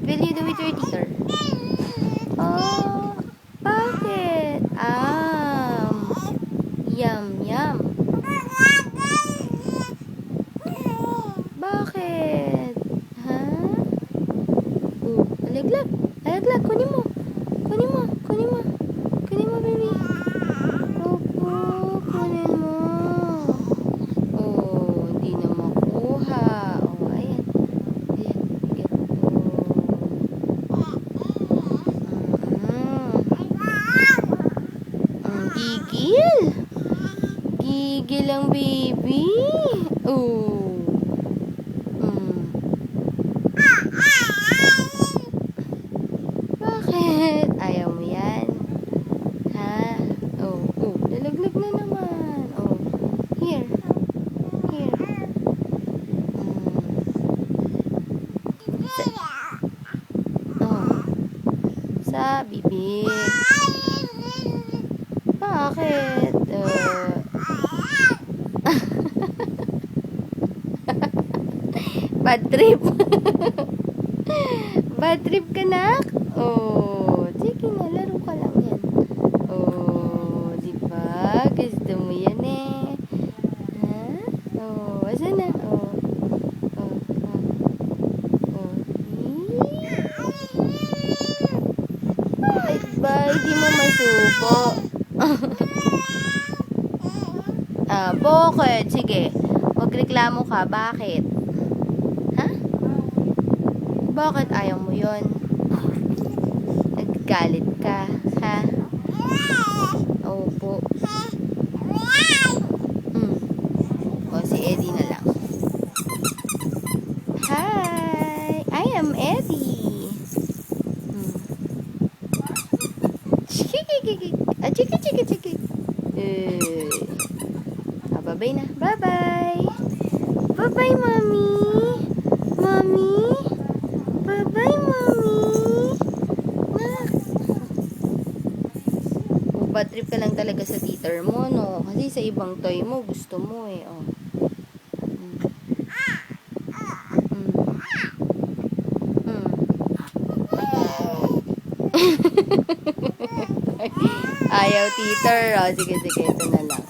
Will you do it with your teacher? Oh, bakit? Yum, yum. Bakit? Ha? Alaglag. Alaglag, kunin mo. Kunin mo, kunin mo. Kunin mo, baby. Opo, kunin mo. Hindi na makuha. Ayan. Ayan. Ayan. Gigil. Gigil ang baby. Bakit? Ayaw mo yan? Ha? Lalaglag na naman. Here. Here. Sa bibig. Bakit? Bad trip. Bad trip ka, nak? Sige na, laro ka lang yan. Diba? Gusto mo yan eh. Ha? Asa na? Bakit ba? Hindi mo masuko. Bakit? Sige. Magreklamo ka. Bakit? Ha? Bakit ayaw mo yun? Nagagalit ka, ha? Opo. Si Eddie na lang. Hi! I am Eddie. Chiki. Chiki. Bye-bye na. Bye-bye. Bye-bye, mommy. Mommy. Bye-bye, mommy. Bad trip ka lang talaga sa teacher mo, no? Kasi sa ibang toy mo, gusto mo eh, Ayaw, teacher. Sige, ito na lang.